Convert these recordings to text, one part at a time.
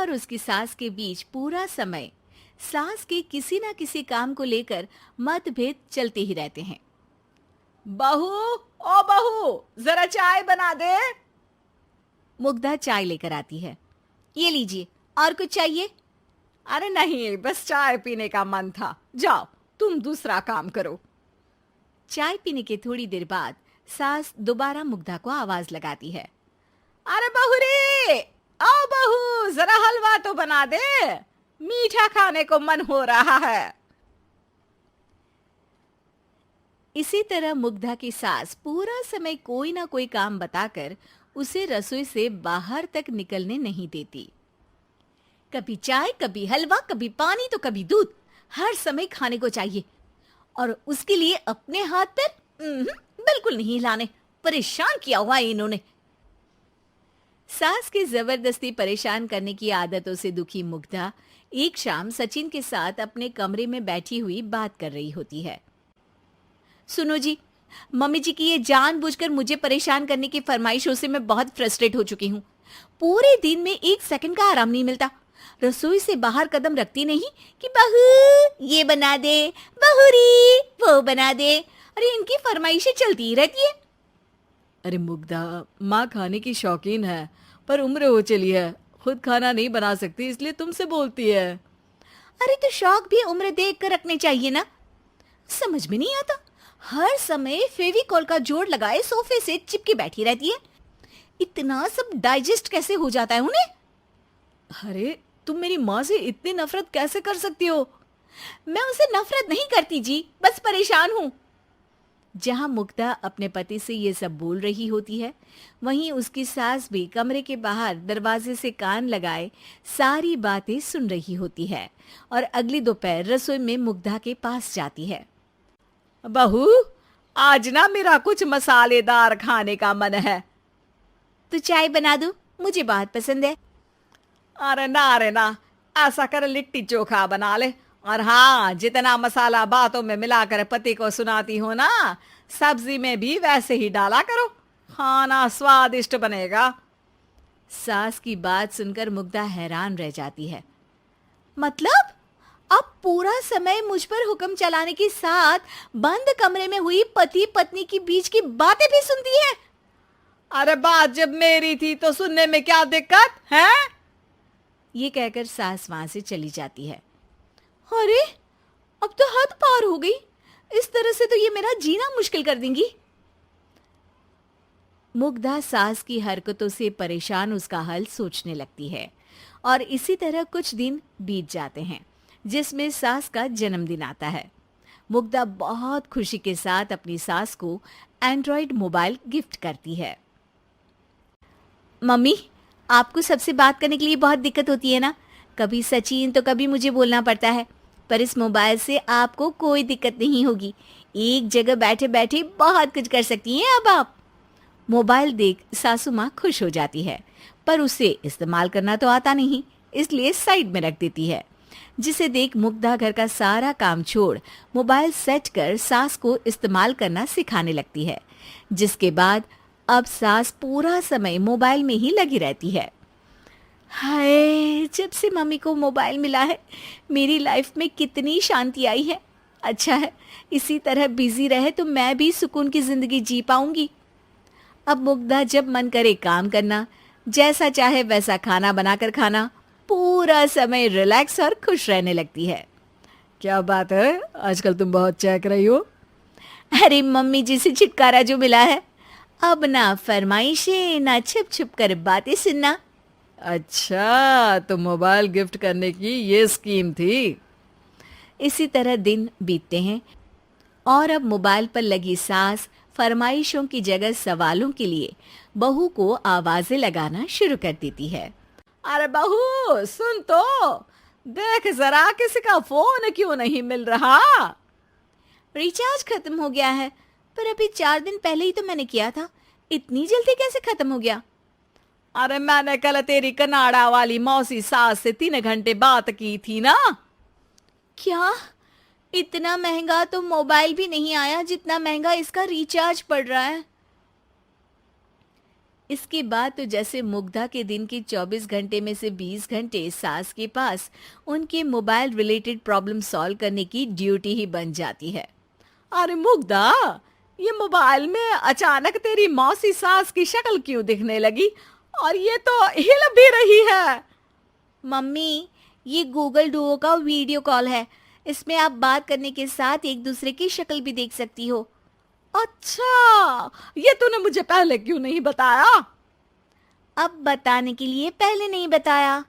और उसकी सास के बीच पूरा समय सास के किसी न किसी काम को लेकर मतभेद चलते ही रहते हैं। बहू, ओ बहू, जरा चाय बना दे। मुग्धा चाय लेकर आती है। ये लीजिए, और कुछ चाहिए? अरे नहीं, बस चाय पीने का मन था। जाओ, तुम दूसरा काम करो। चाय पीने के थोड़ी देर बाद सास दोबारा मुग्धा को आवाज लगाती है। अरे बहू रे, आओ बहू, जरा हलवा तो बना दे, मीठा खाने को मन हो रहा है। इसी तरह मुग्धा की सास पूरा समय कोई ना कोई काम बताकर उसे रसोई से बाहर तक निकलने नहीं देती। कभी चाय, कभी हलवा, कभी पानी तो कभी दूध, हर समय खाने को चाहिए और उसके लिए अपने हाथ पैर बिल्कुल नहीं हिलाने। परेशान किया हुआ है इन्होंने। सास की जबरदस्ती परेशान करने की आदतों से दुखी मुग्धा एक शाम सचिन के साथ अपने कमरे में बैठी हुई बात कर रही होती है। सुनो जी, मम्मी जी की ये जानबूझकर मुझे परेशान करने की फरमाइशों से मैं बहुत फ्रस्ट्रेट हो चुकी हूँ। पूरे दिन में एक सेकंड का आराम नहीं मिलता। रसोई से बाहर कदम रखती नहीं कि बहू ये बना दे, बहुरी वो बना दे। अरे इनकी फरमाइशें चलती ही रहती है। अरे मुग्धा, माँ खाने की शौकीन है, पर उम्र हो चली है, खुद खाना नहीं बना सकती, इसलिए तुमसे बोलती है। अरे तो शौक भी उम्र देख कर रखने चाहिए ना। समझ में नहीं आता, हर समय फेविकॉल का जोड़ लगाए सोफे से चिपके बैठी रहती है। इतना सब डाइजेस्ट कैसे हो जाता है उन्हें? अरे तुम मेरी माँ से इतनी नफरत कैसे कर सकती हो? मैं उनसे नफरत नहीं करती जी, बस परेशान हूँ। जहां मुग्धा अपने पति से ये सब बोल रही होती है, वहीं उसकी सास भी कमरे के बाहर दरवाजे से कान लगाए सारी बातें सुन रही होती है और अगली दोपहर रसोई में मुग्धा के पास जाती है। बहू, आज ना मेरा कुछ मसालेदार खाने का मन है। तो चाय बना दूं? मुझे बहुत पसंद है। अरे ना, ऐसा कर लिट्टी चोखा बना ले। और हाँ, जितना मसाला बातों में मिलाकर पति को सुनाती हो ना, सब्जी में भी वैसे ही डाला करो, खाना स्वादिष्ट बनेगा। सास की बात सुनकर मुग्धा हैरान रह जाती है। मतलब आप पूरा समय मुझ पर हुक्म चलाने के साथ बंद कमरे में हुई पति पत्नी की बीच की बातें भी सुनती है? अरे बात जब मेरी थी तो सुनने में क्या दिक्कत है? ये कहकर सास वहां से चली जाती है। अरे अब तो हद पार हो गई, इस तरह से तो ये मेरा जीना मुश्किल कर देंगी। मुग्धा सास की हरकतों से परेशान उसका हल सोचने लगती है और इसी तरह कुछ दिन बीत जाते हैं, जिसमें सास का जन्मदिन आता है। मुग्धा बहुत खुशी के साथ अपनी सास को एंड्रॉयड मोबाइल गिफ्ट करती है। मम्मी, आपको सबसे बात करने के लिए बहुत दिक्कत होती है ना, कभी सचिन तो कभी मुझे बोलना पड़ता है, पर इस मोबाइल से आपको कोई दिक्कत नहीं होगी। एक जगह बैठे बैठे बहुत कुछ कर सकती हैं अब आप। मोबाइल देख सासू माँ खुश हो जाती है, पर उसे इस्तेमाल करना तो आता नहीं, इसलिए साइड में रख देती है। जिसे देख मुग्धा घर का सारा काम छोड़ मोबाइल सेट कर सास को इस्तेमाल करना सिखाने लगती है, जिसके बाद अब सास पूरा समय मोबाइल में ही लगी रहती है। हाय, जब से मम्मी को मोबाइल मिला है मेरी लाइफ में कितनी शांति आई है। अच्छा है, इसी तरह बिजी रहे तो मैं भी सुकून की जिंदगी जी पाऊंगी। अब मुग्धा जब मन करे काम करना, जैसा चाहे वैसा खाना बनाकर खाना, पूरा समय रिलैक्स और खुश रहने लगती है। क्या बात है, आजकल तुम बहुत चहक रही हो। अरे मम्मी जी से छुटकारा जो मिला है, अब ना फरमाइशें ना छुप छुप कर बातें सुनना। अच्छा, तो मोबाइल गिफ्ट करने की ये स्कीम थी। इसी तरह दिन बीतते हैं और अब मोबाइल पर लगी सास फरमाइशों की जगह सवालों के लिए बहू को आवाजें लगाना शुरू कर देती है। अरे बहू सुन तो, देख जरा किसी का फोन क्यों नहीं मिल रहा? रिचार्ज खत्म हो गया है, पर अभी 4 दिन पहले ही तो मैंने किया था, इतनी जल्दी कैसे खत्म हो गया? अरे मैंने कल तेरी कनाडा वाली मौसी सास से 3 घंटे बात की थी ना। क्या? इतना महंगा तो मोबाइल भी नहीं आया जितना महंगा इसका रिचार्ज पड़ रहा है। इसके बाद तो जैसे मुग्धा के दिन के 24 घंटे में से 20 घंटे सास के पास उनके मोबाइल रिलेटेड प्रॉब्लम सॉल्व करने की ड्यूटी ही बन जाती है। अरे मुग्धा, ये मोबाइल में अचानक तेरी मौसी सास की शक्ल क्यों दिखने लगी? और ये तो हिल भी रही है। मम्मी, ये गूगल डुओ का वीडियो कॉल है। इसमें आप बात करने के साथ एक दूसरे की शक्ल भी देख सकती हो। अच्छा, ये तूने मुझे पहले क्यों नहीं बताया? अब बताने के लिए पहले नहीं बताया।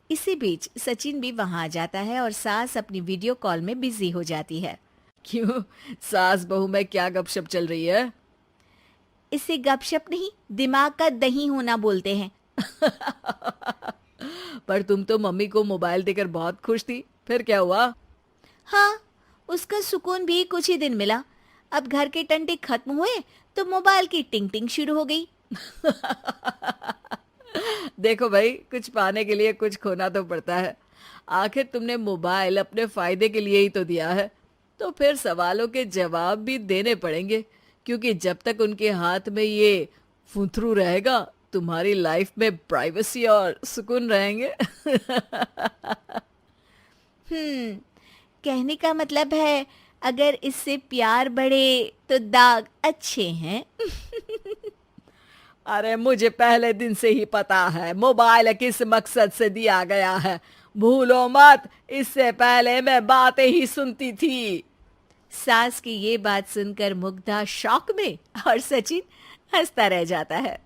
इसी बीच सचिन भी वहां आ जाता है और सास अपनी वीडियो कॉल में बिजी हो जाती है। क्यों, सास बहू में क्या गपशप चल रही है? इसे गपशप नहीं, दिमाग का दही होना बोलते हैं। पर तुम तो मम्मी को मोबाइल देकर बहुत खुश थी, फिर क्या हुआ? हाँ, उसका सुकून भी कुछ ही दिन मिला। अब घर के टंटे खत्म हुए तो मोबाइल की टिंग टिंग शुरू हो गई। देखो भाई, कुछ पाने के लिए कुछ खोना तो पड़ता है। आखिर तुमने मोबाइल अपने फायदे के लिए ही तो दिया है, तो फिर सवालों के जवाब भी देने पड़ेंगे, क्योंकि जब तक उनके हाथ में ये फुंथरू रहेगा, तुम्हारी लाइफ में प्राइवेसी और सुकून रहेंगे। कहने का मतलब है अगर इससे प्यार बढ़े तो दाग अच्छे हैं। अरे मुझे पहले दिन से ही पता है मोबाइल किस मकसद से दिया गया है। भूलो मत, इससे पहले मैं बातें ही सुनती थी। सास की ये बात सुनकर मुग्धा शॉक में और सचिन हंसता रह जाता है।